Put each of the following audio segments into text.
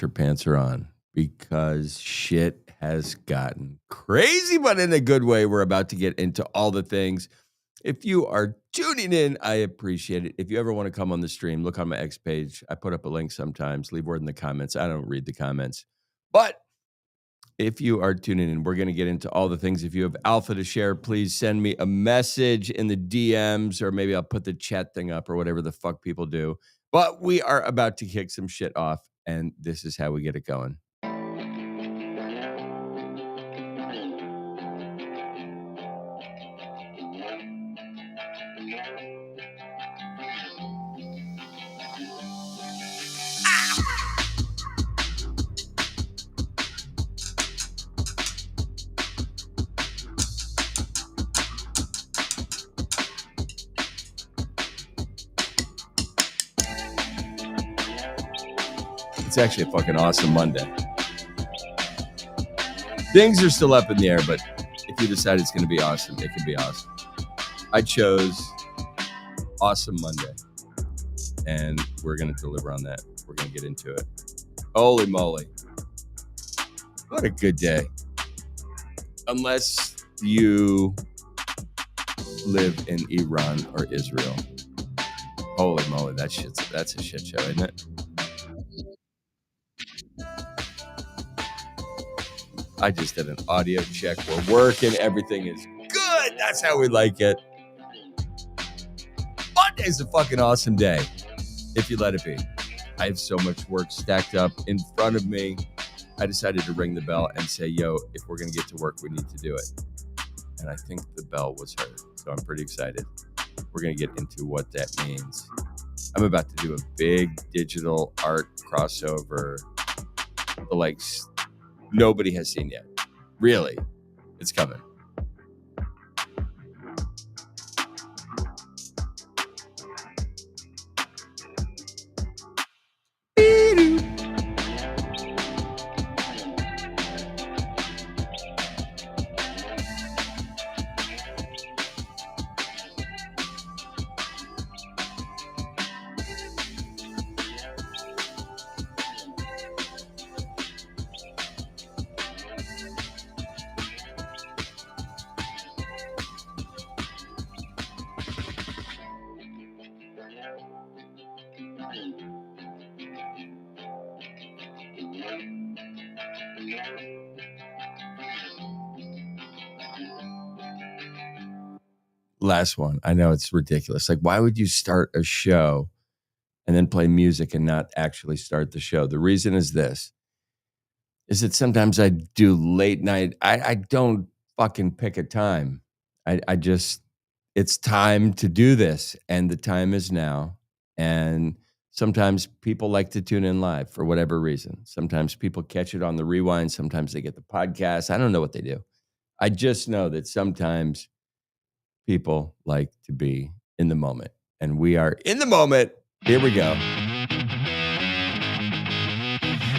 your pants are on because shit has gotten crazy, but in a good way. We're about to get into all the things. If you are tuning in, I appreciate it. If you ever want to come on the stream, look on my X page. I put up a link sometimes. Leave word in the comments. I don't read the comments. But if you are tuning in, we're going to get into all the things. If you have alpha to share, please send me a message in the DMs, or maybe I'll put the chat thing up or whatever the fuck people do. But we are about to kick some shit off, and this is how we get it going. It's actually a fucking awesome Monday. Things are still up in the air, but if you decide it's going to be awesome, it can be awesome. I chose Awesome Monday, and we're going to deliver on that. We're going to get into it. Holy moly. What a good day. Unless you live in Iran or Israel. Holy moly, that's a shit show, isn't it? I just did an audio check. We're working. Everything is good. That's how we like it. Monday's a fucking awesome day, if you let it be. I have so much work stacked up in front of me. I decided to ring the bell and say, yo, if we're going to get to work, we need to do it. And I think the bell was heard. So I'm pretty excited. We're going to get into what that means. I'm about to do a big digital art crossover. The likes nobody has seen yet. Really, it's coming. Last one. I know it's ridiculous. Like, why would you start a show and then play music and not actually start the show? The reason is this, is that sometimes I do late night. I don't fucking pick a time. I just, it's time to do this. And the time is now. And sometimes people like to tune in live for whatever reason. Sometimes people catch it on the rewind. Sometimes they get the podcast. I don't know what they do. I just know that sometimes people like to be in the moment, and we are in the moment. Here we go.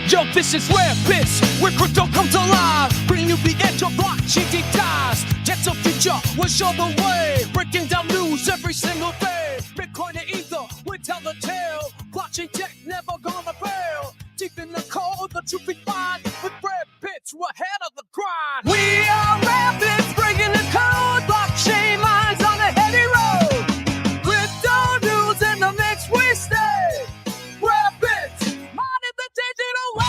Yo, this is Rare Bits, where crypto comes alive. Bring you the edge of blockchain deep dives. Get the future, we'll show the way. Breaking down news every single day. Bitcoin and Ether, we tell the tale. Blockchain tech never gonna fail. Deep in the code, the truth we find. With Rare Bits, we're ahead of the grind. We are Rare Bits, breaking the code. Blockchain lines on a heady road. Crypto news in the mix, we stay. Rare Bits, mining the digital wave.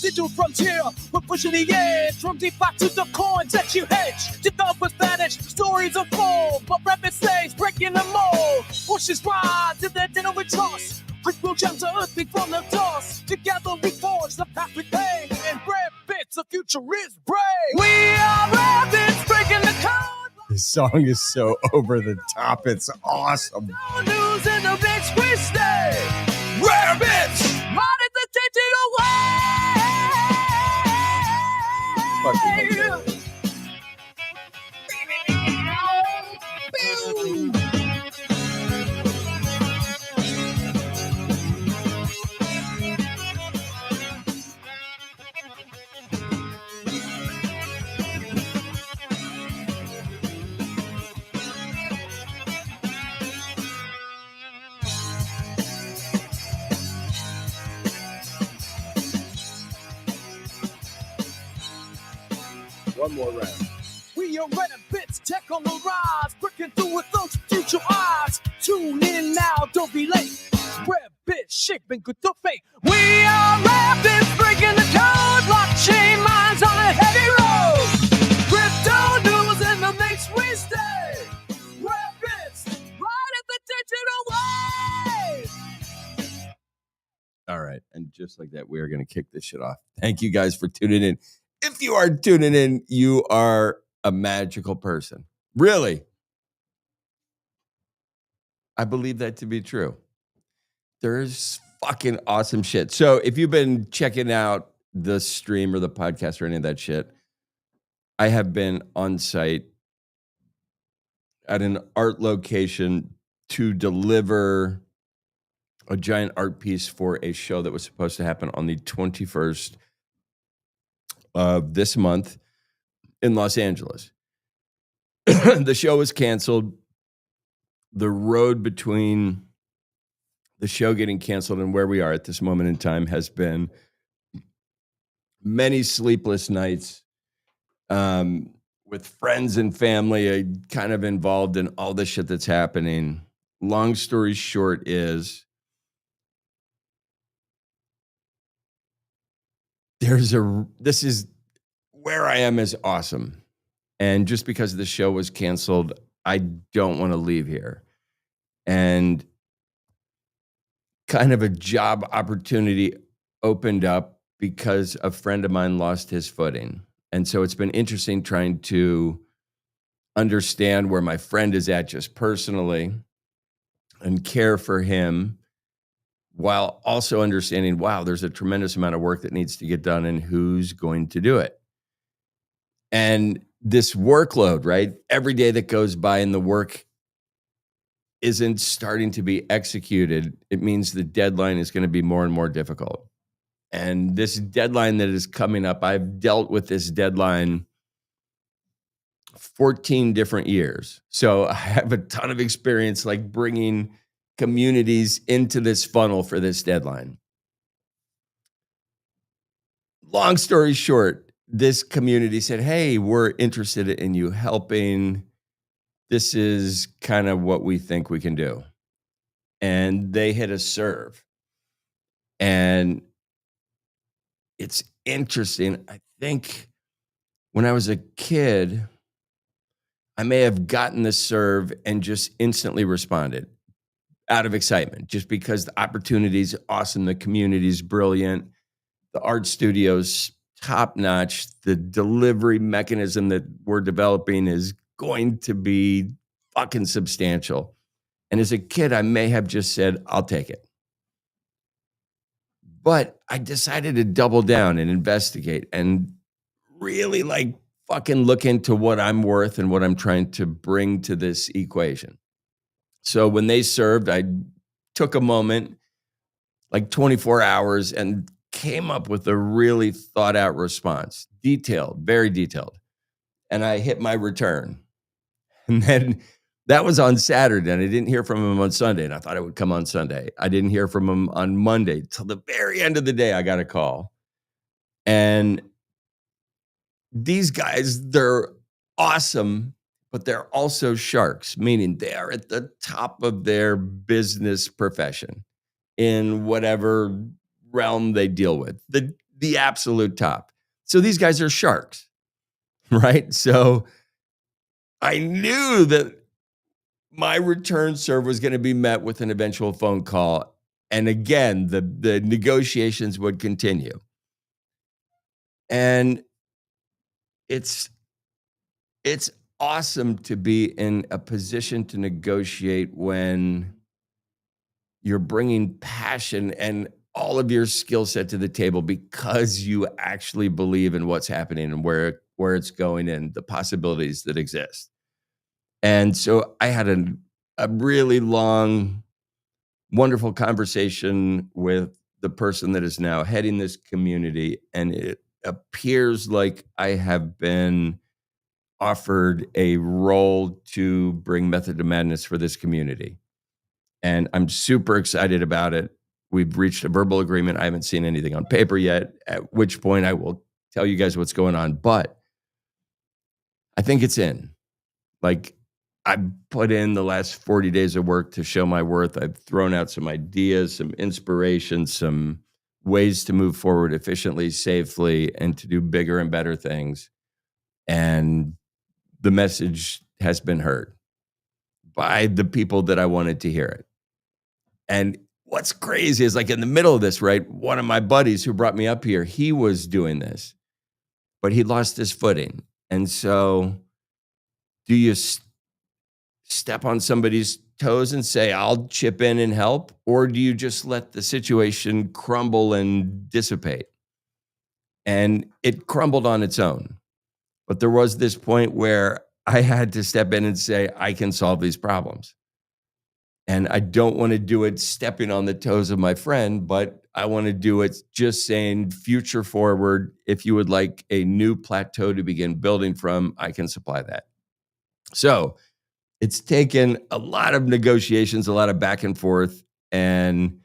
Digital frontier, we're pushing the edge. From DeFi to the coins that you hedge. Developers vanish, stories unfold. But Rare Bits stays, breaking the mold. Bushes rise to the dinner we trust. Crystal gems are earthly from the dust. Together we forge the path we pave. And Rare Bits, the future is brave. We are Rare Bits, breaking the code. This song is so over the top. It's awesome. No news in the mix, we stay. Rare Bits, mining the digital wave. One more round. We are red bits, tech on the rise, breaking through with those future eyes. Tune in now, don't be late. Red bits, shaping good to fate. We are red bits, breaking the code, blockchain minds on a heavy road. Crypto news in the mix we stay. Red bits, right at the digital wave. All right. And just like that, we are going to kick this shit off. Thank you guys for tuning in. If you are tuning in, you are a magical person. Really. I believe that to be true. There's fucking awesome shit. So if you've been checking out the stream or the podcast or any of that shit, I have been on site at an art location to deliver a giant art piece for a show that was supposed to happen on the 21st of this month in Los Angeles. The show was canceled. The road between the show getting canceled and where we are at this moment in time has been many sleepless nights with friends and family kind of involved in all the shit that's happening. Long story short is this is where I am is awesome. And just because the show was canceled, I don't want to leave here. And kind of a job opportunity opened up because a friend of mine lost his footing. And so it's been interesting trying to understand where my friend is at just personally and care for him while also understanding, wow, there's a tremendous amount of work that needs to get done and who's going to do it. And this workload, right? Every day that goes by and the work isn't starting to be executed, it means the deadline is going to be more and more difficult. And this deadline that is coming up, I've dealt with this deadline 14 different years. So I have a ton of experience like bringing communities into this funnel for this deadline. Long story short, this community said, hey, we're interested in you helping. This is kind of what we think we can do. And they hit a serve. And it's interesting. I think when I was a kid, I may have gotten the serve and just instantly responded out of excitement, just because the opportunity is awesome. The community is brilliant. The art studio's top notch. The delivery mechanism that we're developing is going to be fucking substantial. And as a kid, I may have just said, I'll take it. But I decided to double down and investigate and really like fucking look into what I'm worth and what I'm trying to bring to this equation. So when they served, I took a moment, like 24 hours, and came up with a really thought out response. Detailed, very detailed. And I hit my return. And then that was on Saturday, and I didn't hear from him on Sunday, and I thought it would come on Sunday. I didn't hear from him on Monday. Till the very end of the day, I got a call. And these guys, they're awesome, but they're also sharks, meaning they are at the top of their business profession in whatever realm they deal with, the absolute top. So these guys are sharks, right? So I knew that my return serve was going to be met with an eventual phone call. And again, the negotiations would continue. And it's awesome to be in a position to negotiate when you're bringing passion and all of your skill set to the table because you actually believe in what's happening and where it's going and the possibilities that exist. And so I had a really long, wonderful conversation with the person that is now heading this community. And it appears like I have been offered a role to bring Method to Madness for this community. And I'm super excited about it. We've reached a verbal agreement. I haven't seen anything on paper yet, at which point I will tell you guys what's going on. But I think it's in. Like, I put in the last 40 days of work to show my worth. I've thrown out some ideas, some inspiration, some ways to move forward efficiently, safely, and to do bigger and better things. And the message has been heard by the people that I wanted to hear it. And what's crazy is, like, in the middle of this, right, one of my buddies who brought me up here, he was doing this, but he lost his footing. And so do you step on somebody's toes and say, I'll chip in and help? Or do you just let the situation crumble and dissipate? And it crumbled on its own. But there was this point where I had to step in and say, I can solve these problems. And I don't want to do it stepping on the toes of my friend, but I want to do it just saying, future forward. If you would like a new plateau to begin building from, I can supply that. So it's taken a lot of negotiations, a lot of back and forth, and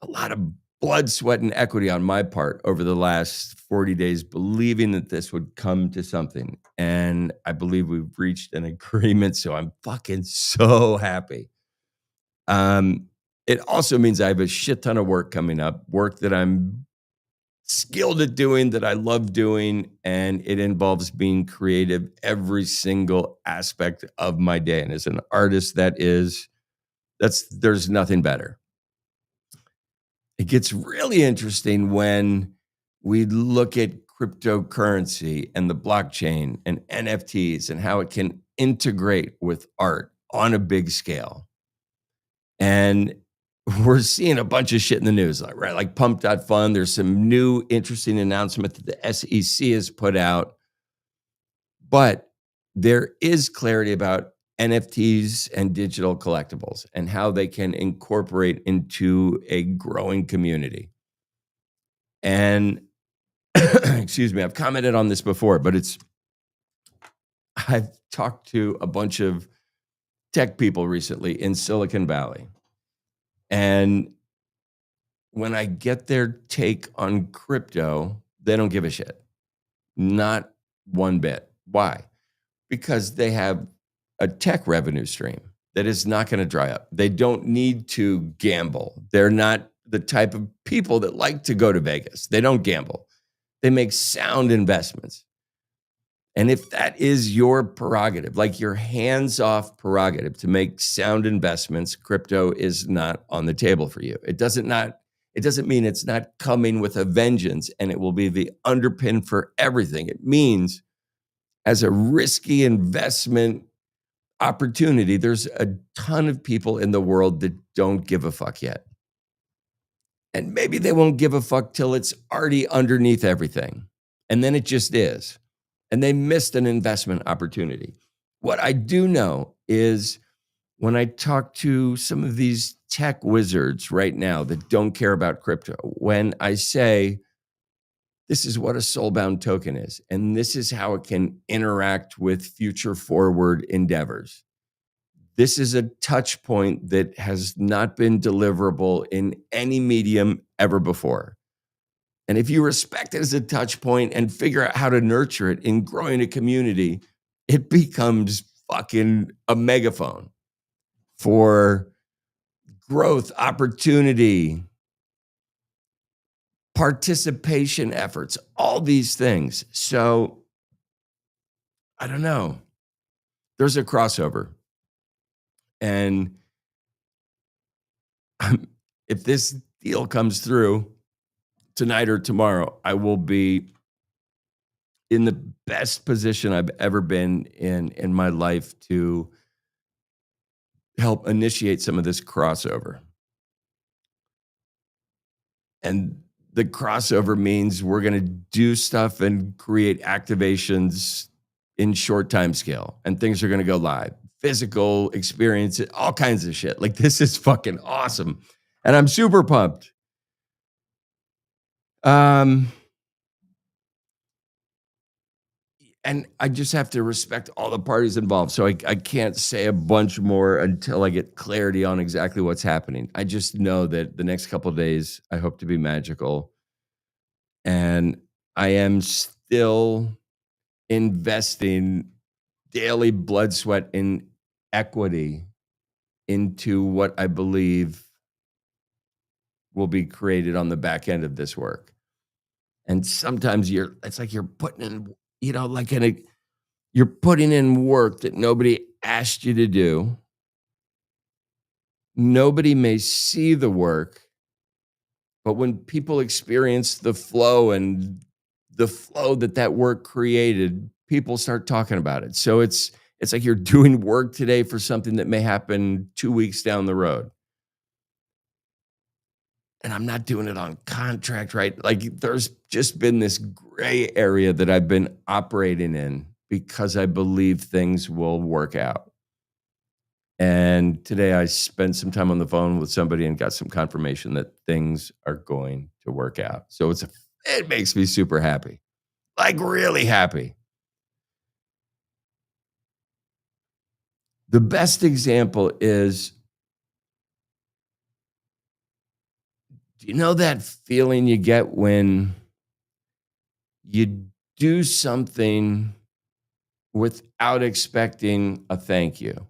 a lot of blood, sweat, and equity on my part over the last 40 days, believing that this would come to something. And I believe we've reached an agreement. So I'm fucking so happy. It also means I have a shit ton of work coming up, work that I'm skilled at doing, that I love doing, and it involves being creative every single aspect of my day. And as an artist, there's nothing better. It gets really interesting when we look at cryptocurrency and the blockchain and NFTs and how it can integrate with art on a big scale. And we're seeing a bunch of shit in the news, right? Like Pump.Fund. There's some new interesting announcement that the SEC has put out. But there is clarity about NFTs and digital collectibles and how they can incorporate into a growing community. And excuse me, I've commented on this before, but I've talked to a bunch of tech people recently in Silicon Valley. And when I get their take on crypto, they don't give a shit. Not one bit. Why? Because they have a tech revenue stream that is not going to dry up. They don't need to gamble. They're not the type of people that like to go to Vegas. They don't gamble. They make sound investments. And if that is your prerogative, like your hands-off prerogative to make sound investments, crypto is not on the table for you. It doesn't mean it's not coming with a vengeance and it will be the underpin for everything. It means as a risky investment opportunity, there's a ton of people in the world that don't give a fuck yet. And maybe they won't give a fuck till it's already underneath everything. And then it just is. And they missed an investment opportunity. What I do know is when I talk to some of these tech wizards right now that don't care about crypto, when I say, this is what a soulbound token is, and this is how it can interact with future forward endeavors. This is a touch point that has not been deliverable in any medium ever before. And if you respect it as a touch point and figure out how to nurture it in growing a community, it becomes fucking a megaphone for growth, opportunity, participation efforts, all these things. So I don't know. There's a crossover. And if this deal comes through tonight or tomorrow, I will be in the best position I've ever been in my life to help initiate some of this crossover. And the crossover means we're going to do stuff and create activations in short time scale, and things are going to go live. Physical experience, all kinds of shit. Like, this is fucking awesome. And I'm super pumped. And I just have to respect all the parties involved. So I can't say a bunch more until I get clarity on exactly what's happening. I just know that the next couple of days, I hope to be magical. And I am still investing daily blood, sweat, and equity into what I believe will be created on the back end of this work. And sometimes it's like you're putting in, you're putting in work that nobody asked you to do. Nobody may see the work, but when people experience the flow and the flow that work created, people start talking about it. So it's like you're doing work today for something that may happen 2 weeks down the road. And I'm not doing it on contract, right? Like there's just been this gray area that I've been operating in because I believe things will work out. And today I spent some time on the phone with somebody and got some confirmation that things are going to work out. So it makes me super happy, like really happy. The best example is, do you know that feeling you get when you do something without expecting a thank you?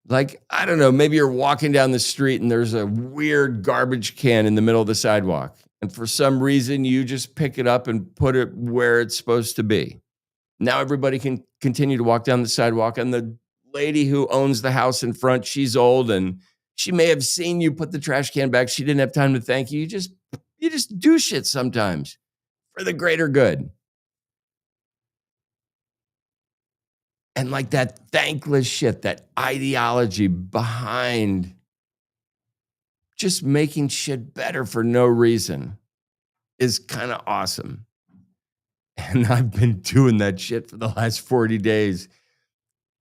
Like, I don't know, maybe you're walking down the street and there's a weird garbage can in the middle of the sidewalk. And for some reason, you just pick it up and put it where it's supposed to be. Now everybody can continue to walk down the sidewalk. And the lady who owns the house in front, she's old and she may have seen you put the trash can back. She didn't have time to thank you. You just do shit sometimes for the greater good. And like that thankless shit, that ideology behind just making shit better for no reason is kind of awesome. And I've been doing that shit for the last 40 days.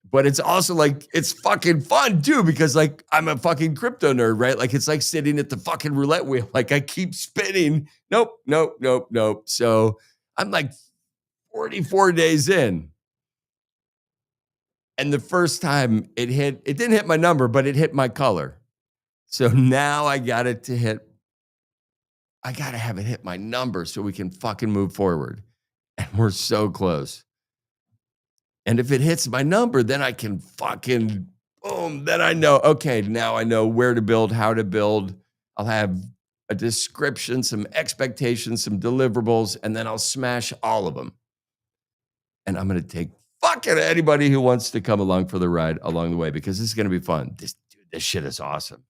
But it's also like, it's fucking fun too, because like I'm a fucking crypto nerd, right? Like it's like sitting at the fucking roulette wheel. Like I keep spinning. Nope. So I'm like 44 days in. And the first time it didn't hit my number, but it hit my color. So now I got to have it hit my number so we can fucking move forward. And we're so close. And if it hits my number, then I can fucking boom. Then I know, okay, now I know where to build, how to build. I'll have a description, some expectations, some deliverables, and then I'll smash all of them. And I'm going to take fucking anybody who wants to come along for the ride along the way, because this is going to be fun. This shit is awesome.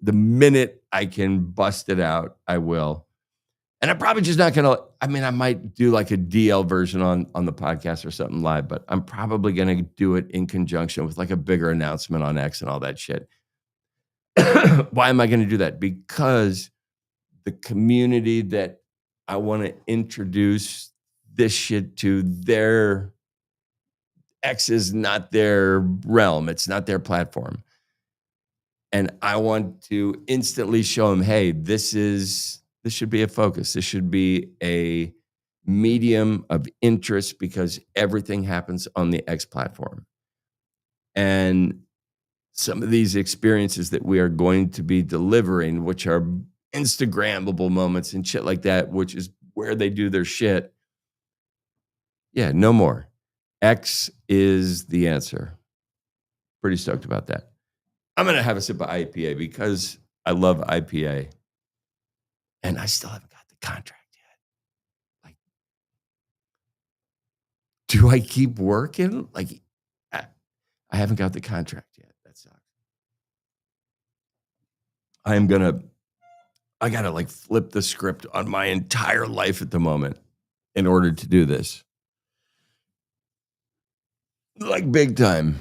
The minute I can bust it out, I will. And I'm probably just not going to, I might do like a DL version on the podcast or something live, but I'm probably going to do it in conjunction with like a bigger announcement on X and all that shit. Why am I going to do that? Because the community that I want to introduce this shit to, their X is not their realm. It's not their platform. And I want to instantly show them, hey, this should be a focus. This should be a medium of interest because everything happens on the X platform. And some of these experiences that we are going to be delivering, which are Instagrammable moments and shit like that, which is where they do their shit. Yeah, no more. X is the answer. Pretty stoked about that. I'm going to have a sip of IPA because I love IPA. And I still haven't got the contract yet. Like, do I keep working? Like, I haven't got the contract yet. That sucks. I got to like flip the script on my entire life at the moment in order to do this. Like big time.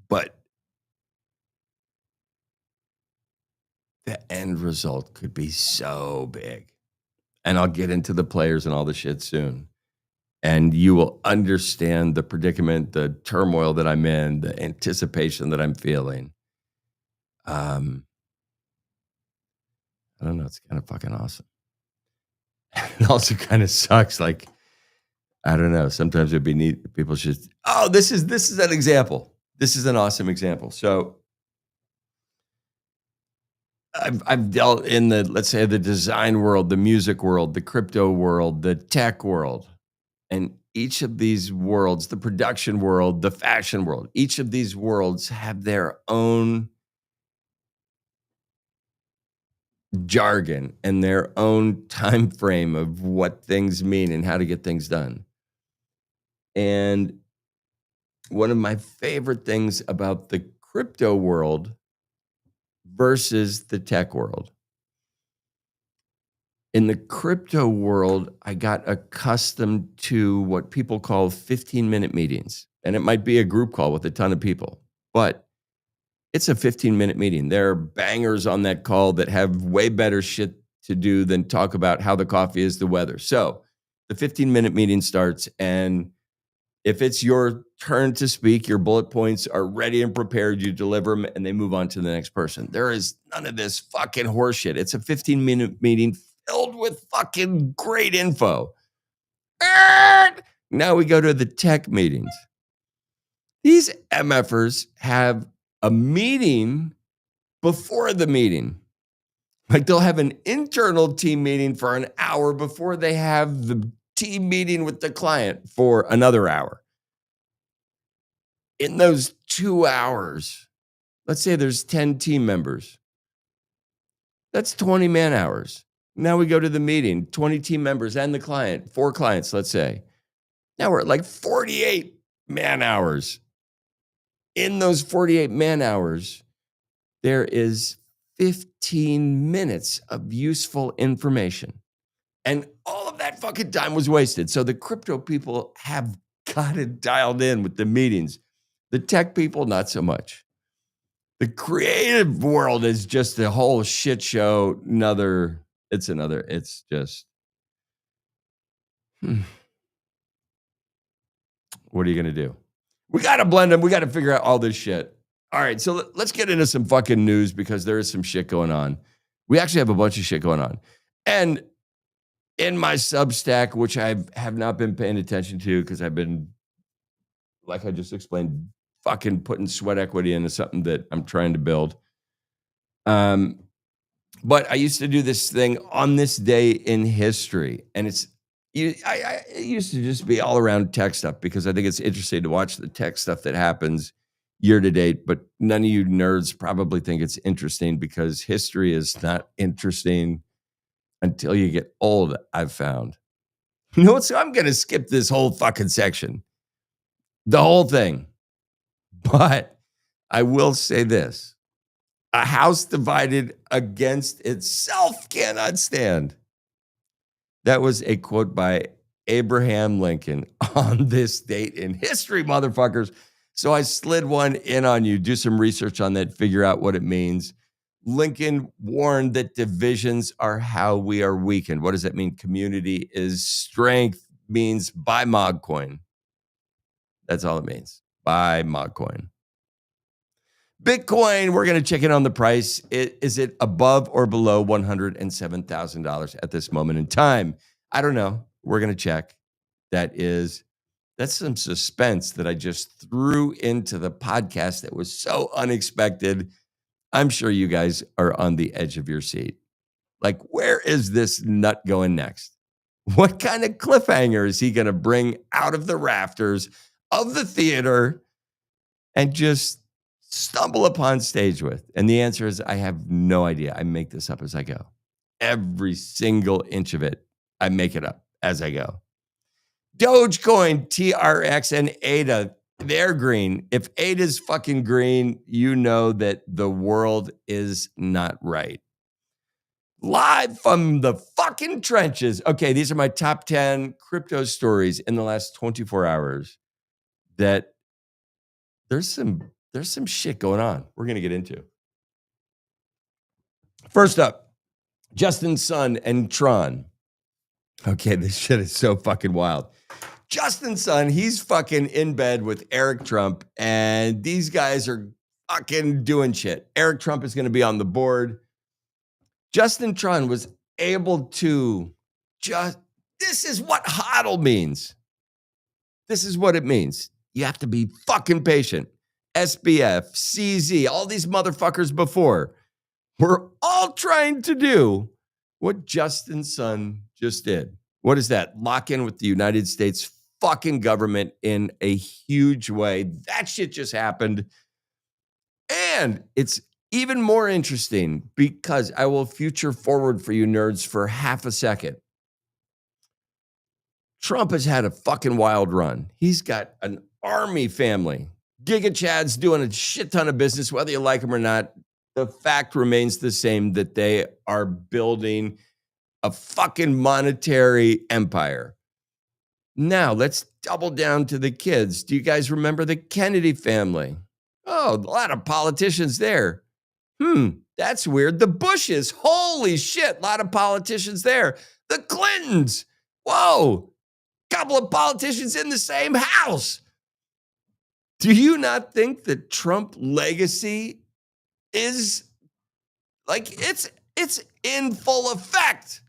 But the end result could be so big. And I'll get into the players and all the shit soon. And you will understand the predicament, the turmoil that I'm in, the anticipation that I'm feeling. I don't know. It's kind of fucking awesome. It also kind of sucks. Like, I don't know. Sometimes it'd be neat. People should, this is an example. This is an awesome example. So I've dealt in the, let's say, the design world, the music world, the crypto world, the tech world. And each of these worlds, the production world, the fashion world, each of these worlds have their own jargon and their own time frame of what things mean and how to get things done. And one of my favorite things about the crypto world versus the tech world. In the crypto world, I got accustomed to what people call 15-minute meetings. And it might be a group call with a ton of people, but it's a 15-minute meeting. There are bangers on that call that have way better shit to do than talk about how the coffee is, the weather. So the 15-minute meeting starts, and if it's your turn to speak, your bullet points are ready and prepared, you deliver them, and they move on to the next person. There is none of this fucking horseshit. It's a 15-minute meeting filled with fucking great info. Now we go to the tech meetings. These MFers have a meeting before the meeting. Like they'll have an internal team meeting for an hour before they have the team meeting with the client for another hour. In those 2 hours, let's say there's 10 team members. That's 20 man hours. Now we go to the meeting, 20 team members and the client, 4 clients, let's say. Now we're at like 48 man hours. In those 48 man hours, there is 15 minutes of useful information. And all of that fucking time was wasted. So the crypto people have got it dialed in with the meetings. The tech people, not so much. The creative world is just a whole shit show. It's just, what are you going to do? We got to blend them. We got to figure out all this shit. All right, so let's get into some fucking news because there is some shit going on. We actually have a bunch of shit going on. And in my Substack, which I have not been paying attention to because I've been, like I just explained, fucking putting sweat equity into something that I'm trying to build. But I used to do this thing on this day in history, and it used to just be all around tech stuff because I think it's interesting to watch the tech stuff that happens year to date, but none of you nerds probably think it's interesting because history is not interesting until you get old, I've found. You know what? So I'm going to skip this whole fucking section, the whole thing. But I will say this. A house divided against itself cannot stand. That was a quote by Abraham Lincoln on this date in history, motherfuckers. So I slid one in on you. Do some research on that. Figure out what it means. Lincoln warned that divisions are how we are weakened. What does that mean? Community is strength means buy MogCoin. That's all it means. Buy MogCoin. Bitcoin, we're going to check in on the price. Is it above or below $107,000 at this moment in time? I don't know. We're going to check. That's some suspense that I just threw into the podcast that was so unexpected. I'm sure you guys are on the edge of your seat. Like, where is this nut going next? What kind of cliffhanger is he going to bring out of the rafters of the theater and just stumble upon stage with? And the answer is, I have no idea. I make this up as I go. Every single inch of it, I make it up as I go. Dogecoin, TRX, and ADA, they're green. If ADA's fucking green, you know that the world is not right. Live from the fucking trenches. Okay, these are my top 10 crypto stories in the last 24 hours that there's some shit going on we're going to get into. First up, Justin Sun and Tron. Okay, this shit is so fucking wild. Justin Sun, he's fucking in bed with Eric Trump, and these guys are fucking doing shit. Eric Trump is going to be on the board. Justin Tron was able to this is what HODL means. This is what it means. You have to be fucking patient. SBF, CZ, all these motherfuckers before. We're all trying to do what Justin Sun just did. What is that? Lock in with the United States fucking government in a huge way. That shit just happened. And it's even more interesting because I will future forward for you nerds for half a second. Trump has had a fucking wild run. He's got an army family. Giga Chad's doing a shit ton of business, whether you like him or not. The fact remains the same that they are building a fucking monetary empire. Now, let's double down to the kids. Do you guys remember the Kennedy family? Oh, a lot of politicians there. That's weird. The Bushes, holy shit, a lot of politicians there. The Clintons, whoa, couple of politicians in the same house. Do you not think that Trump legacy is like it's in full effect?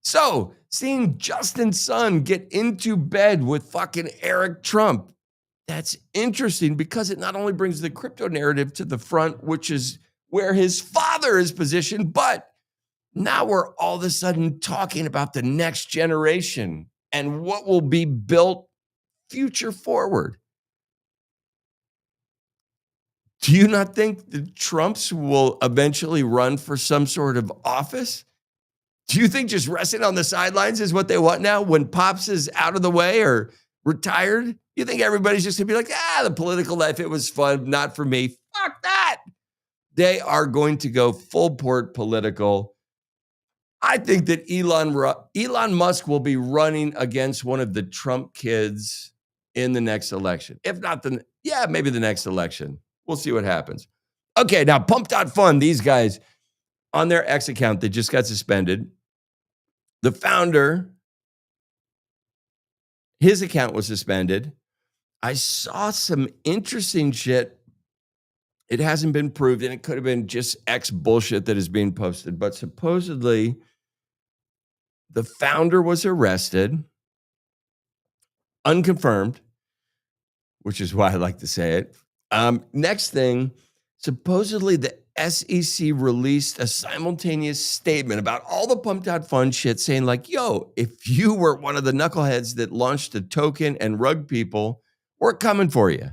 So seeing Justin Sun get into bed with fucking Eric Trump, that's interesting because it not only brings the crypto narrative to the front, which is where his father is positioned, but now we're all of a sudden talking about the next generation and what will be built future forward. Do you not think the Trumps will eventually run for some sort of office? Do you think just resting on the sidelines is what they want now when Pops is out of the way or retired? You think everybody's just going to be like, the political life, it was fun, not for me. Fuck that. They are going to go full port political. I think that Elon Musk will be running against one of the Trump kids in the next election. If not, maybe the next election. We'll see what happens. Okay, now Pump.Fun, these guys on their X account, they just got suspended. The founder, his account was suspended. I saw some interesting shit. It hasn't been proved, and it could have been just X bullshit that is being posted. But supposedly, the founder was arrested, unconfirmed, which is why I like to say it. Next thing, supposedly the SEC released a simultaneous statement about all the Pump.Fun shit saying like, yo, if you were one of the knuckleheads that launched a token and rug people, we're coming for you.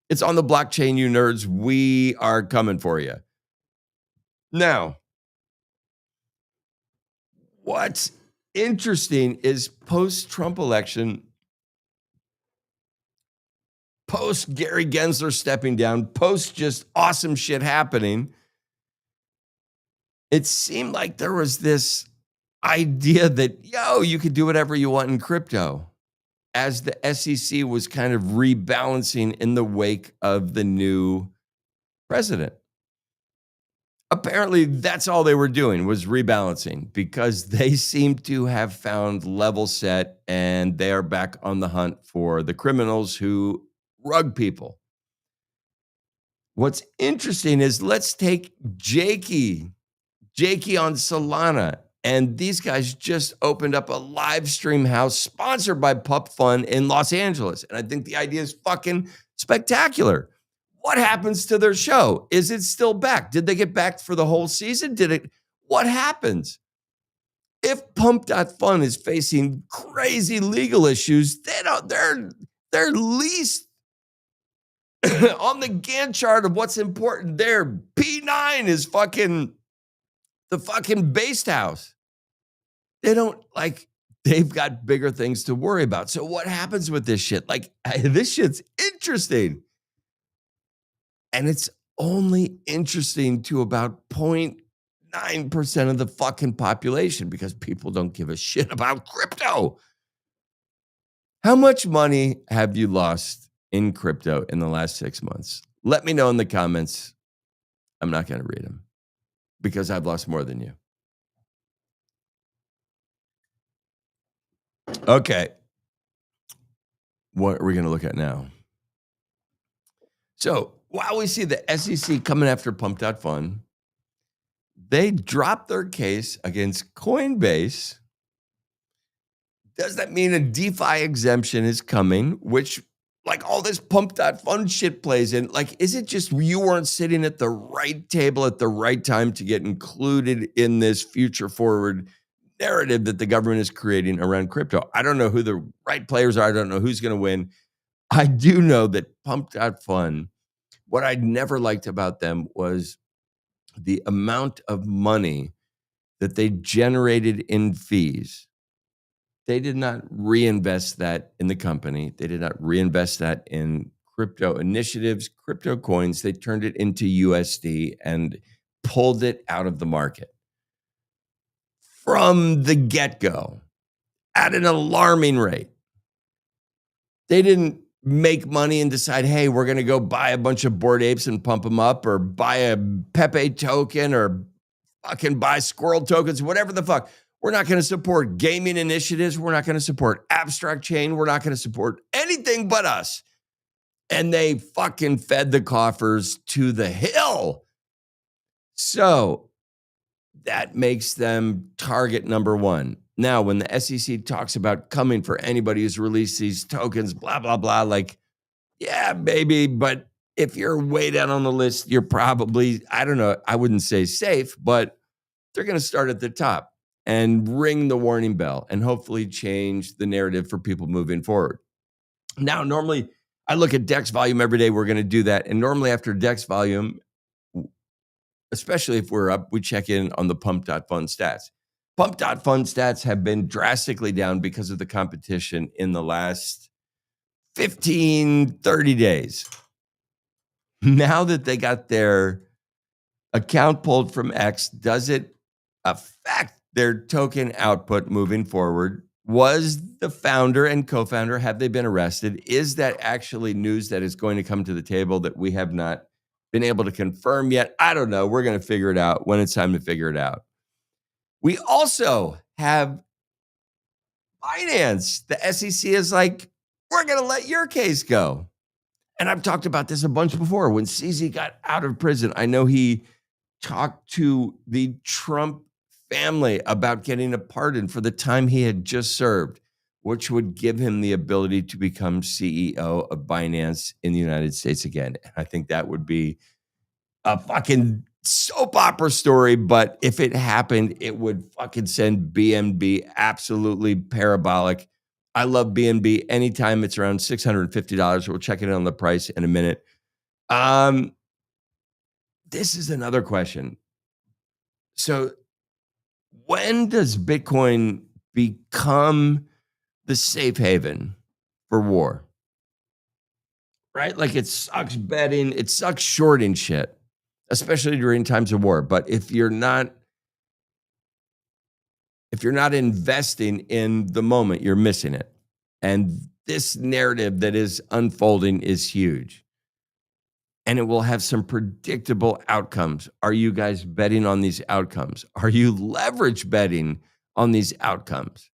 It's on the blockchain, you nerds. We are coming for you. Now, what's interesting is post-Trump election, post Gary Gensler stepping down, post just awesome shit happening, it seemed like there was this idea that, you could do whatever you want in crypto as the SEC was kind of rebalancing in the wake of the new president. Apparently, that's all they were doing was rebalancing because they seem to have found level set and they are back on the hunt for the criminals who rug people. What's interesting is let's take Jakey on Solana. And these guys just opened up a live stream house sponsored by Pup.Fun in Los Angeles. And I think the idea is fucking spectacular. What happens to their show? Is it still back? Did they get back for the whole season? What happens? If Pump.Fun is facing crazy legal issues, they're least on the Gantt chart of what's important there. P9 is the fucking based house. They've got bigger things to worry about. So what happens with this shit? This shit's interesting. And it's only interesting to about 0.9% of the fucking population because people don't give a shit about crypto. How much money have you lost in crypto in the last 6 months? Let me know in the comments. I'm not going to read them because I've lost more than you. Okay. What are we going to look at now? So while we see the SEC coming after Pump.Fun, they dropped their case against Coinbase. Does that mean a DeFi exemption is coming, which like all this pump.fun shit plays in. Like, is it just you weren't sitting at the right table at the right time to get included in this future forward narrative that the government is creating around crypto? I don't know who the right players are. I don't know who's going to win. I do know that pump.fun, what I never liked about them was the amount of money that they generated in fees. They did not reinvest that in the company. They did not reinvest that in crypto initiatives, crypto coins. They turned it into USD and pulled it out of the market from the get-go at an alarming rate. They didn't make money and decide, hey, we're going to go buy a bunch of Bored Apes and pump them up, or buy a Pepe token, or fucking buy Squirrel tokens, whatever the fuck. We're not going to support gaming initiatives. We're not going to support Abstract Chain. We're not going to support anything but us. And they fucking fed the coffers to the hill. So that makes them target number one. Now, when the SEC talks about coming for anybody who's released these tokens, blah, blah, blah, like, yeah, baby, but if you're way down on the list, you're probably, I don't know, I wouldn't say safe, but they're going to start at the top and ring the warning bell and hopefully change the narrative for people moving forward. Now, normally, I look at DEX volume every day. We're going to do that. And normally after DEX volume, especially if we're up, we check in on the pump.fun stats. Pump.fun stats have been drastically down because of the competition in the last 15, 30 days. Now that they got their account pulled from X, does it affect their token output moving forward? Was the founder and co-founder, have they been arrested? Is that actually news that is going to come to the table that we have not been able to confirm yet? I don't know. We're going to figure it out when it's time to figure it out. We also have Binance. The SEC is like, we're going to let your case go. And I've talked about this a bunch before. When CZ got out of prison, I know he talked to the Trump family about getting a pardon for the time he had just served, which would give him the ability to become CEO of Binance in the United States again. And I think that would be a fucking soap opera story, but if it happened, it would fucking send BNB absolutely parabolic. I love BNB anytime it's around $650. We'll check it on the price in a minute. This is another question. So when does Bitcoin become the safe haven for war? Right? Like, it sucks betting, it sucks shorting shit, especially during times of war. But if you're not investing in the moment, you're missing it. And this narrative that is unfolding is huge. And it will have some predictable outcomes. Are you guys betting on these outcomes? Are you leverage betting on these outcomes?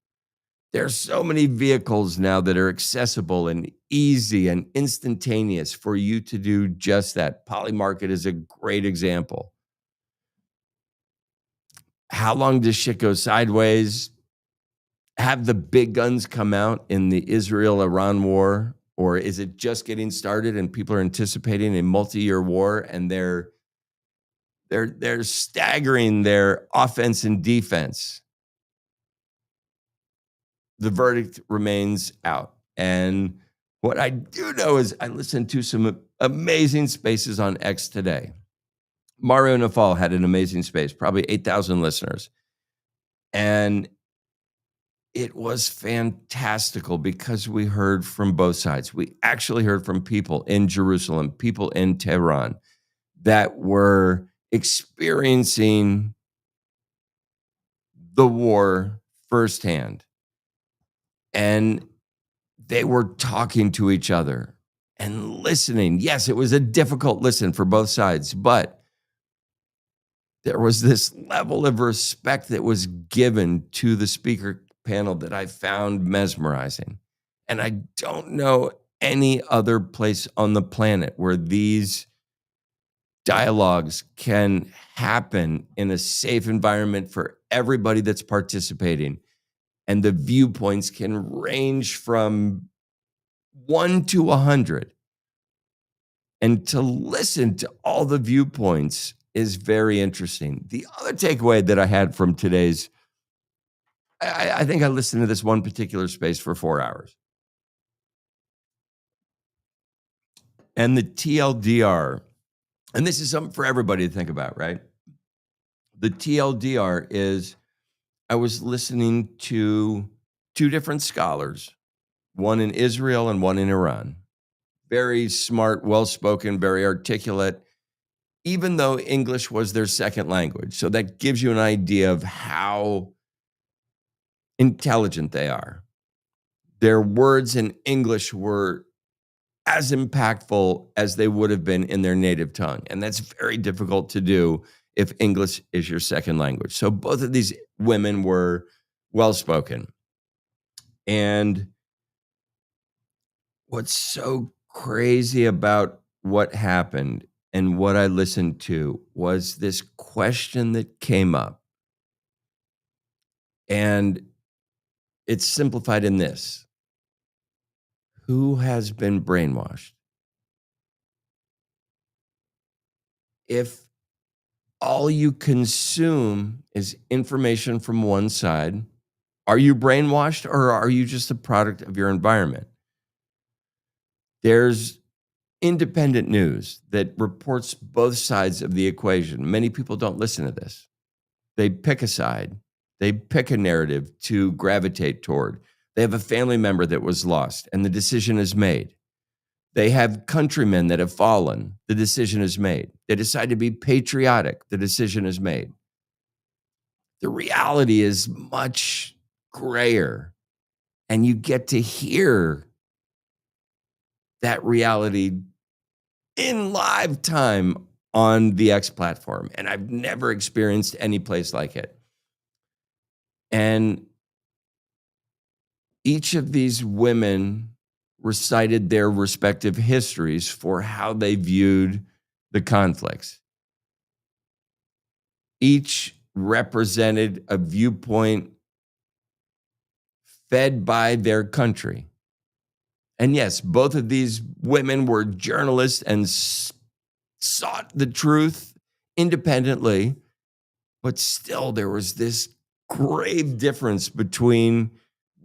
There's so many vehicles now that are accessible and easy and instantaneous for you to do just that. Polymarket is a great example. How long does shit go sideways? Have the big guns come out in the Israel-Iran war? Or is it just getting started and people are anticipating a multi-year war and they're staggering their offense and defense? The verdict remains out. And what I do know is I listened to some amazing spaces on X today. Mario Nafal had an amazing space, probably 8,000 listeners. And it was fantastical because we heard from both sides. We actually heard from people in Jerusalem, people in Tehran that were experiencing the war firsthand. And they were talking to each other and listening. Yes, it was a difficult listen for both sides, but there was this level of respect that was given to the speaker panel that I found mesmerizing. And I don't know any other place on the planet where these dialogues can happen in a safe environment for everybody that's participating. And the viewpoints can range from 1 to 100. And to listen to all the viewpoints is very interesting. The other takeaway that I had from today's, I think I listened to this one particular space for 4 hours. And the TLDR, and this is something for everybody to think about, right? The TLDR is, I was listening to two different scholars, one in Israel and one in Iran. Very smart, well-spoken, very articulate, even though English was their second language. So that gives you an idea of how intelligent they are. Their words in English were as impactful as they would have been in their native tongue. And that's very difficult to do if English is your second language. So both of these women were well-spoken. And what's so crazy about what happened and what I listened to was this question that came up. And it's simplified in this: who has been brainwashed? If all you consume is information from one side, are you brainwashed, or are you just a product of your environment? There's independent news that reports both sides of the equation. Many people don't listen to this. They pick a side. They pick a narrative to gravitate toward. They have a family member that was lost, and the decision is made. They have countrymen that have fallen. The decision is made. They decide to be patriotic. The decision is made. The reality is much grayer, and you get to hear that reality in live time on the X platform. And I've never experienced any place like it. And each of these women recited their respective histories for how they viewed the conflicts. Each represented a viewpoint fed by their country. And yes, both of these women were journalists and sought the truth independently, but still there was this grave difference between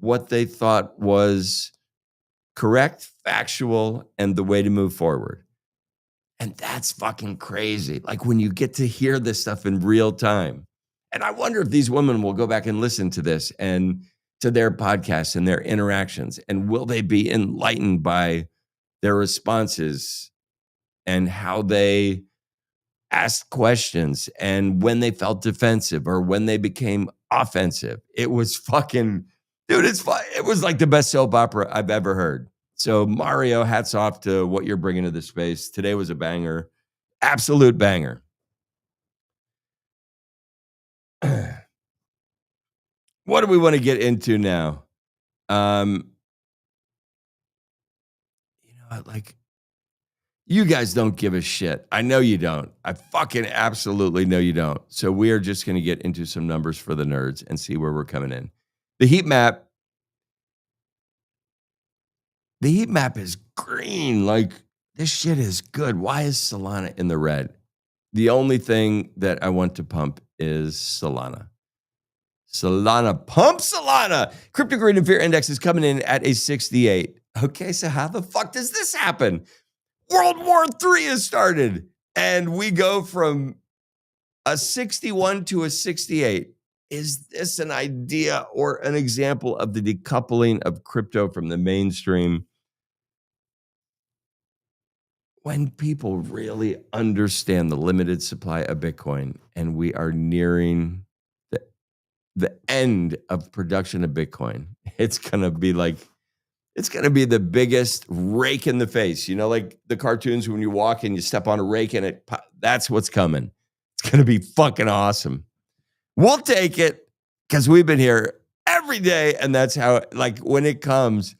what they thought was correct, factual, and the way to move forward. And that's fucking crazy. Like when you get to hear this stuff in real time. And I wonder if these women will go back and listen to this and to their podcasts and their interactions. And will they be enlightened by their responses and how they asked questions and when they felt defensive or when they became offensive? It was fucking, dude, it was like the best soap opera I've ever heard. So Mario, hats off to what you're bringing to the space. Today was a banger, absolute banger. What do we want to get into now? Like, you guys don't give a shit. I know you don't. I fucking absolutely know you don't. So we are just going to get into some numbers for the nerds and see where we're coming in. The heat map is green. Like, this shit is good. Why is Solana in the red? The only thing that I want to pump is Solana. Pump Solana. Crypto Greed and Fear Index is coming in at a 68. Okay, so how the fuck does this happen? World War III has started, and we go from a 61 to a 68. Is this an idea or an example of the decoupling of crypto from the mainstream? When people really understand the limited supply of Bitcoin, and we are nearing the end of production of Bitcoin, it's going to be the biggest rake in the face. You know, like the cartoons when you walk and you step on a rake and that's what's coming. It's going to be fucking awesome. We'll take it because we've been here every day. And that's how, like, when it comes,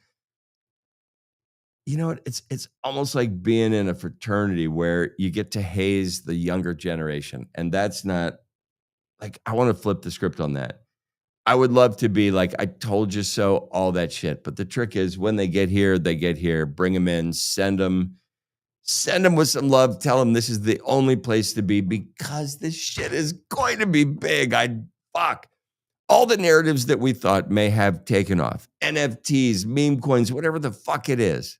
you know, it's almost like being in a fraternity where you get to haze the younger generation. And that's not, like, I want to flip the script on that. I would love to be like, I told you so, all that shit. But the trick is when they get here, bring them in, send them with some love. Tell them this is the only place to be because this shit is going to be big. Fuck. All the narratives that we thought may have taken off, NFTs, meme coins, whatever the fuck it is.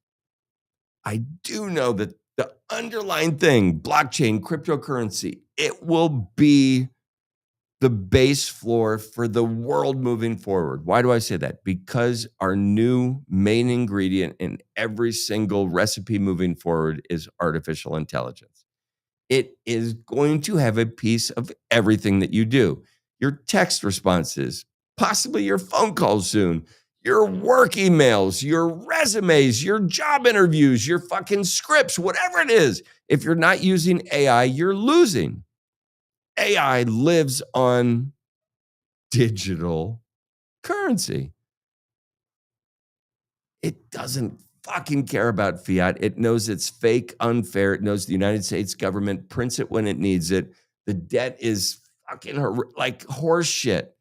I do know that the underlying thing, blockchain, cryptocurrency, it will be the base floor for the world moving forward. Why do I say that? Because our new main ingredient in every single recipe moving forward is artificial intelligence. It is going to have a piece of everything that you do. Your text responses, possibly your phone calls soon, your work emails, your resumes, your job interviews, your fucking scripts, whatever it is. If you're not using AI, you're losing. AI lives on digital currency. It doesn't fucking care about fiat. It knows it's fake, unfair. It knows the United States government prints it when it needs it. The debt is fucking like horse shit.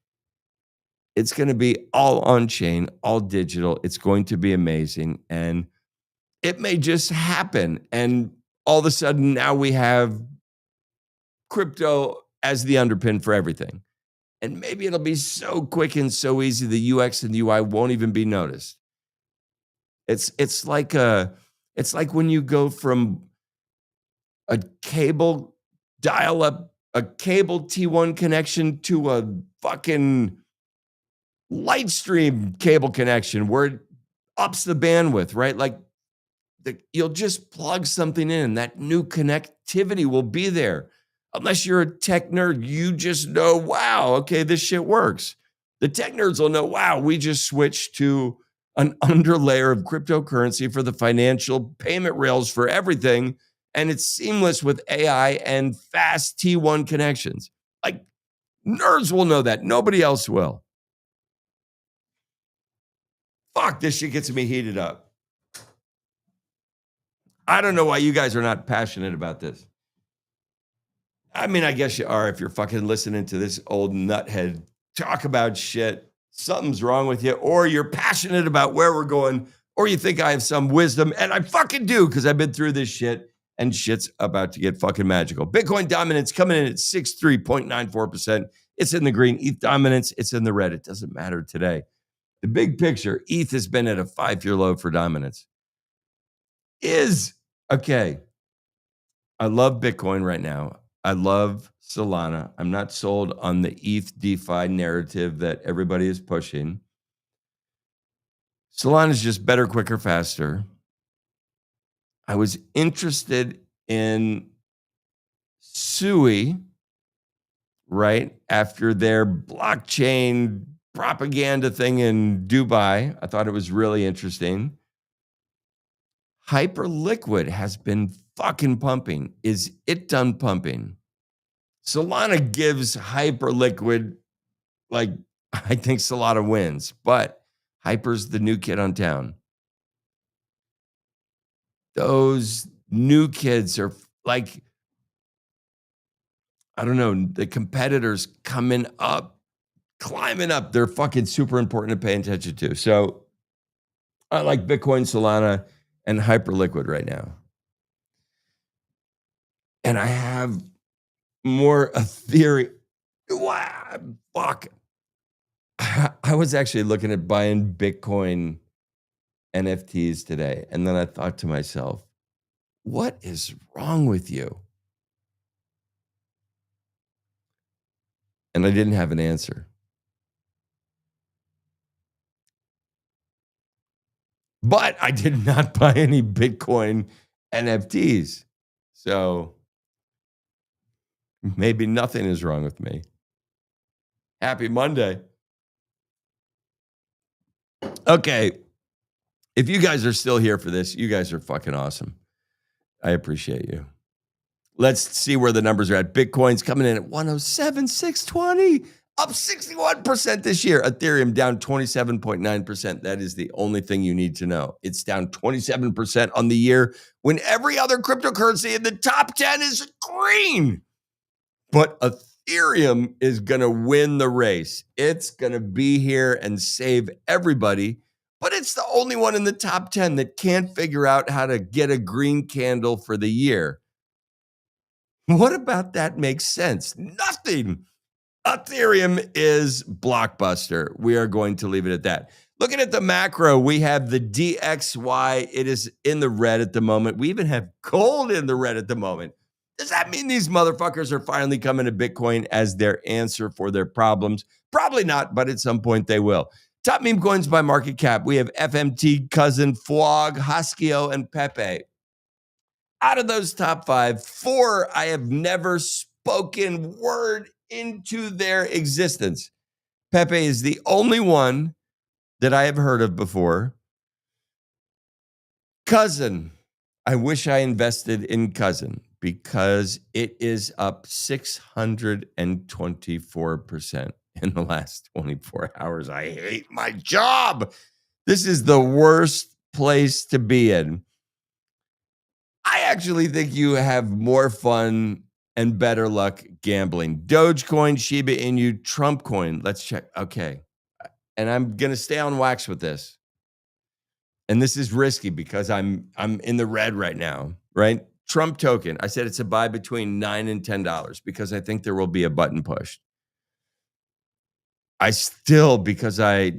It's going to be all on chain, all digital. It's going to be amazing. And it may just happen. And all of a sudden now we have crypto as the underpin for everything. And maybe it'll be so quick and so easy, the UX and UI won't even be noticed. It's like when you go from a cable dial-up, a cable T1 connection to a fucking Lightstream cable connection where it ups the bandwidth, right? Like you'll just plug something in and that new connectivity will be there. Unless you're a tech nerd, you just know, wow, okay, this shit works. The tech nerds will know, wow, we just switched to an underlayer of cryptocurrency for the financial payment rails for everything. And it's seamless with AI and fast T1 connections. Like nerds will know that. Nobody else will. Fuck, this shit gets me heated up. I don't know why you guys are not passionate about this. I mean, I guess you are if you're fucking listening to this old nuthead talk about shit. Something's wrong with you, or you're passionate about where we're going, or you think I have some wisdom, and I fucking do because I've been through this shit, and shit's about to get fucking magical. Bitcoin dominance coming in at 63.94%. It's in the green. ETH dominance, it's in the red. It doesn't matter today. The big picture, ETH has been at a 5-year low for dominance. Okay. I love Bitcoin right now. I love Solana. I'm not sold on the ETH DeFi narrative that everybody is pushing. Solana is just better, quicker, faster. I was interested in Sui, right? After their blockchain propaganda thing in Dubai. I thought it was really interesting. Hyperliquid has been fucking pumping. Is it done pumping? Solana gives Hyperliquid, like, I think Solana wins, but Hyper's the new kid on town. Those new kids are like, I don't know, the competitors coming up, climbing up. They're fucking super important to pay attention to. So I like Bitcoin, Solana, and Hyperliquid right now. And I have more a theory. Wow, fuck. I was actually looking at buying Bitcoin NFTs today. And then I thought to myself, what is wrong with you? And I didn't have an answer. But I did not buy any Bitcoin NFTs. So maybe nothing is wrong with me. Happy Monday. Okay. If you guys are still here for this, you guys are fucking awesome. I appreciate you. Let's see where the numbers are at. Bitcoin's coming in at 107,620, up 61% this year. Ethereum down 27.9%. That is the only thing you need to know. It's down 27% on the year when every other cryptocurrency in the top 10 is green. But Ethereum is going to win the race. It's going to be here and save everybody, but it's the only one in the top 10 that can't figure out how to get a green candle for the year. What about that makes sense? Nothing. Ethereum is blockbuster. We are going to leave it at that. Looking at the macro, we have the DXY. It is in the red at the moment. We even have gold in the red at the moment. Does that mean these motherfuckers are finally coming to Bitcoin as their answer for their problems? Probably not, but at some point they will. Top meme coins by market cap. We have FMT, Cousin, Flog, Hoskio, and Pepe. Out of those top 5, 4 I have never spoken word into their existence. Pepe is the only one that I have heard of before. Cousin, I wish I invested in Cousin because it is up 624% in the last 24 hours. I hate my job. This is the worst place to be in. I actually think you have more fun and better luck gambling. Dogecoin, Shiba Inu, Trump coin. Let's check. Okay. And I'm going to stay on wax with this. And this is risky because I'm in the red right now, right? Trump token. I said it's a buy between $9 and $10 because I think there will be a button pushed. I still, because I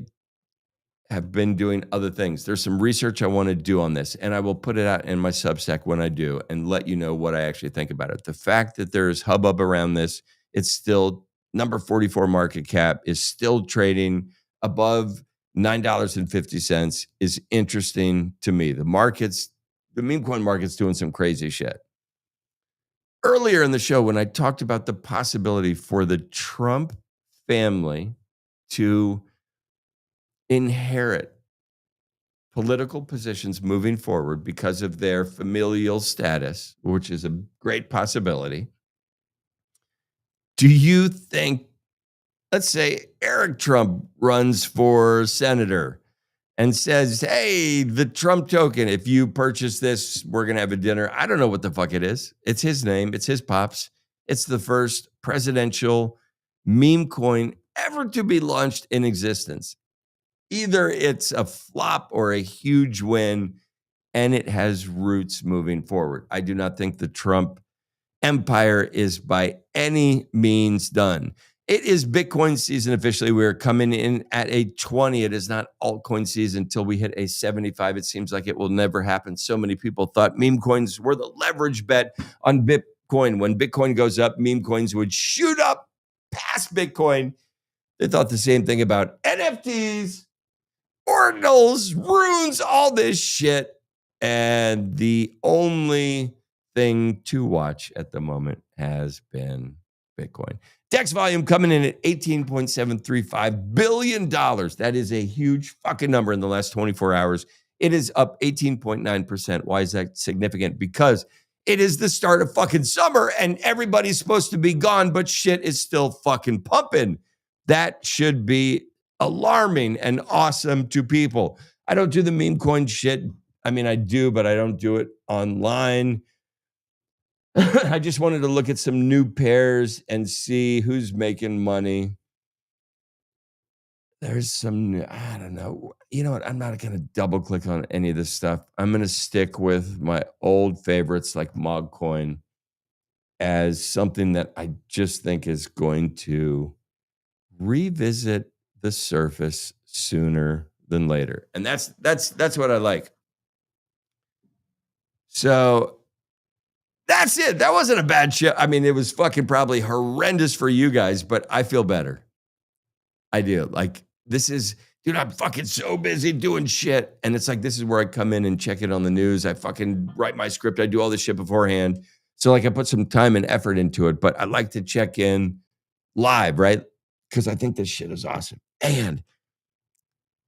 have been doing other things, there's some research I want to do on this, and I will put it out in my Substack when I do and let you know what I actually think about it. The fact that there's hubbub around this, it's still number 44 market cap, is still trading above $9.50 is interesting to me. The meme coin market's doing some crazy shit. Earlier in the show, when I talked about the possibility for the Trump family to inherit political positions moving forward because of their familial status, which is a great possibility, do you think, let's say Eric Trump runs for senator and says, hey, the Trump token, if you purchase this, we're going to have a dinner. I don't know what the fuck it is. It's his name. It's his pops. It's the first presidential meme coin ever to be launched in existence. Either it's a flop or a huge win, and it has roots moving forward. I do not think the Trump empire is by any means done. It is Bitcoin season officially. We're coming in at a 20. It is not altcoin season until we hit a 75. It seems like it will never happen. So many people thought meme coins were the leverage bet on Bitcoin. When Bitcoin goes up, meme coins would shoot up past Bitcoin. They thought the same thing about NFTs, ordinals, runes, all this shit. And the only thing to watch at the moment has been Bitcoin. DEX volume coming in at $18.735 billion. That is a huge fucking number in the last 24 hours. It is up 18.9%. Why is that significant? Because it is the start of fucking summer and everybody's supposed to be gone, but shit is still fucking pumping. That should be alarming and awesome to people. I don't do the meme coin shit. I mean, I do, but I don't do it online. I just wanted to look at some new pairs and see who's making money. There's some, I don't know. You know what? I'm not going to double click on any of this stuff. I'm going to stick with my old favorites like Mogcoin as something that I just think is going to revisit the surface sooner than later. And that's what I like. So that's it. That wasn't a bad show. I mean, it was fucking probably horrendous for you guys, but I feel better. I do. Like, this is, dude, I'm fucking so busy doing shit. And it's like, this is where I come in and check it on the news. I fucking write my script. I do all this shit beforehand. So like I put some time and effort into it, but I like to check in live, right? Because I think this shit is awesome. And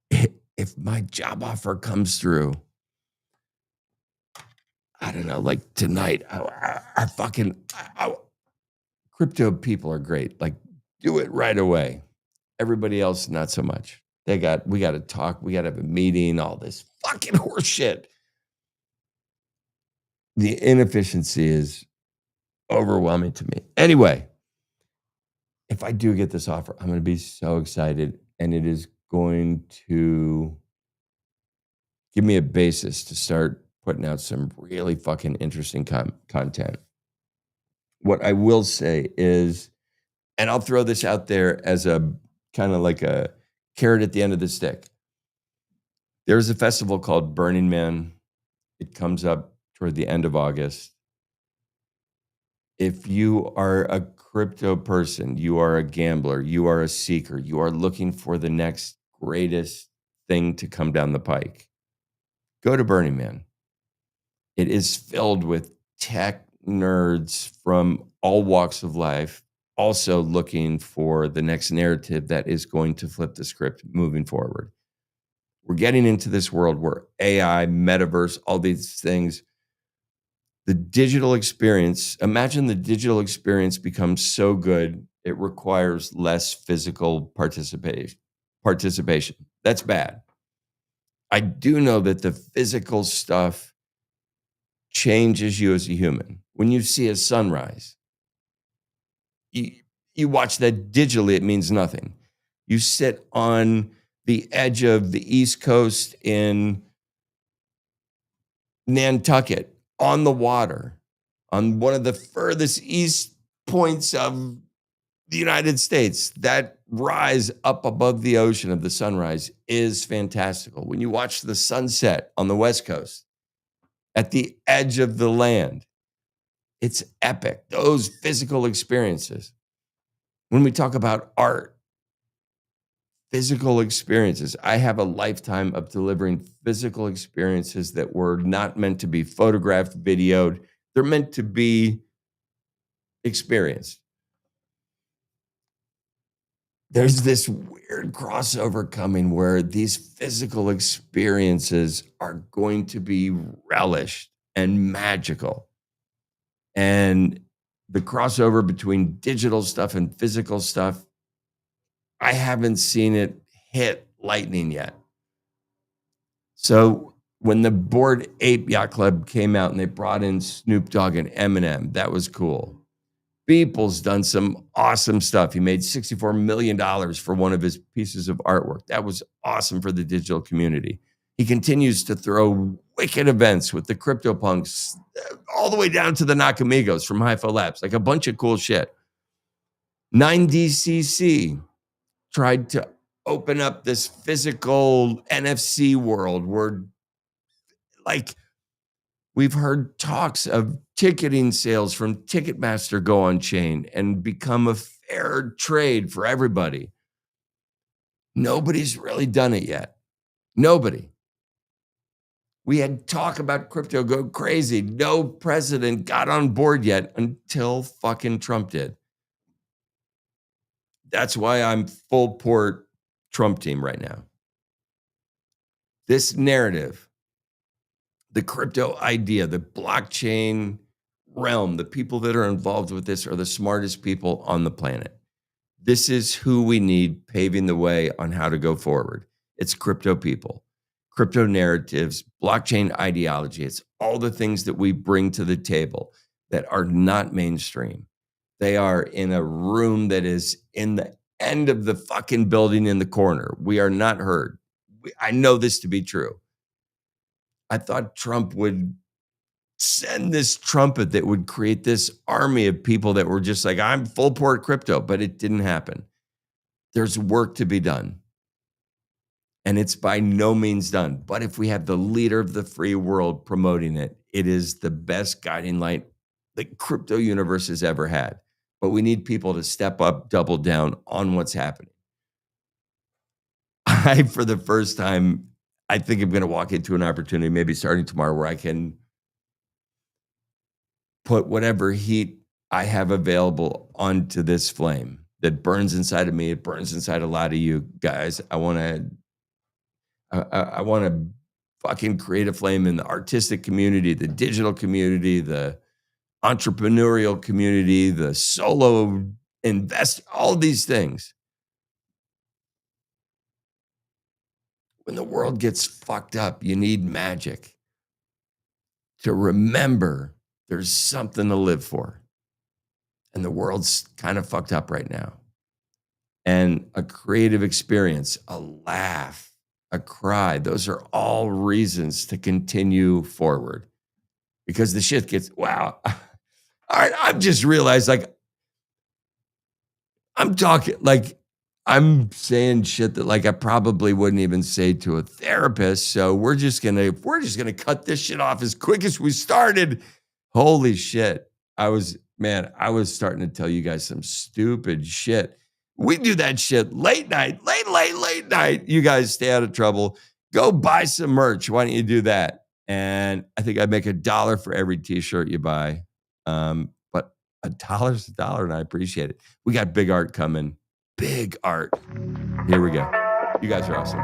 if my job offer comes through, I don't know, like tonight, crypto people are great. Like, do it right away. Everybody else, not so much. We got to talk. We got to have a meeting, all this fucking horse shit. The inefficiency is overwhelming to me. Anyway, if I do get this offer, I'm going to be so excited, and it is going to give me a basis to start putting out some really fucking interesting content. What I will say is, and I'll throw this out there as a kind of like a carrot at the end of the stick. There's a festival called Burning Man. It comes up toward the end of August. If you are a crypto person, you are a gambler, you are a seeker, you are looking for the next greatest thing to come down the pike, go to Burning Man. It is filled with tech nerds from all walks of life, also looking for the next narrative that is going to flip the script moving forward. We're getting into this world where AI, metaverse, all these things, the digital experience, imagine the digital experience becomes so good, it requires less physical participation. That's bad. I do know that the physical stuff changes you as a human. When you see a sunrise, you watch that digitally, it means nothing. You sit on the edge of the East Coast in Nantucket on the water, on one of the furthest east points of the United States. That rise up above the ocean of the sunrise is fantastical. When you watch the sunset on the West Coast at the edge of the land, it's epic. Those physical experiences. When we talk about art, physical experiences, I have a lifetime of delivering physical experiences that were not meant to be photographed, videoed. They're meant to be experienced. There's this weird crossover coming where these physical experiences are going to be relished and magical. And the crossover between digital stuff and physical stuff, I haven't seen it hit lightning yet. So when the Bored Ape Yacht Club came out and they brought in Snoop Dogg and Eminem, that was cool. Beeple's done some awesome stuff. He made $64 million for one of his pieces of artwork. That was awesome for the digital community. He continues to throw wicked events with the CryptoPunks all the way down to the Nakamigos from Hypho Labs, like a bunch of cool shit. 9DCC tried to open up this physical NFC world where, like, we've heard talks of ticketing sales from Ticketmaster go on chain and become a fair trade for everybody. Nobody's really done it yet. Nobody. We had talk about crypto go crazy. No president got on board yet until fucking Trump did. That's why I'm full port Trump team right now. This narrative, the crypto idea, the blockchain realm, the people that are involved with this are the smartest people on the planet. This is who we need paving the way on how to go forward. It's crypto people, crypto narratives, blockchain ideology. It's all the things that we bring to the table that are not mainstream. They are in a room that is in the end of the fucking building in the corner. We are not heard. I know this to be true. I thought Trump would send this trumpet that would create this army of people that were just like, I'm full port crypto, but it didn't happen. There's work to be done. And it's by no means done. But if we have the leader of the free world promoting it, it is the best guiding light the crypto universe has ever had. But we need people to step up, double down on what's happening. For the first time, I think I'm going to walk into an opportunity, maybe starting tomorrow, where I can put whatever heat I have available onto this flame that burns inside of me. It burns inside a lot of you guys. I want to fucking create a flame in the artistic community, the digital community, the entrepreneurial community, the solo invest, all these things. When the world gets fucked up, you need magic to remember there's something to live for. And the world's kind of fucked up right now. and a creative experience, a laugh, a cry. Those are all reasons to continue forward because the shit gets, wow. All right. I've just realized like, I'm saying shit that like I probably wouldn't even say to a therapist. So we're just gonna cut this shit off as quick as we started. Holy shit. I was starting to tell you guys some stupid shit. We do that shit late night. You guys stay out of trouble. Go buy some merch. Why don't you do that? And I think I'd make $1 for every t-shirt you buy. But $1's $1, and I appreciate it. We got big art coming. Big art. Here we go. You guys are awesome.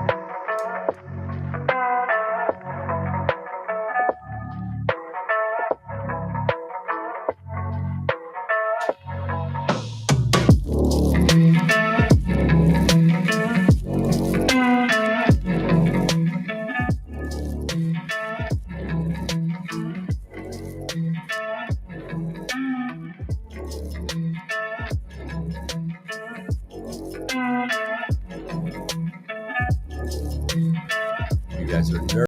You guys are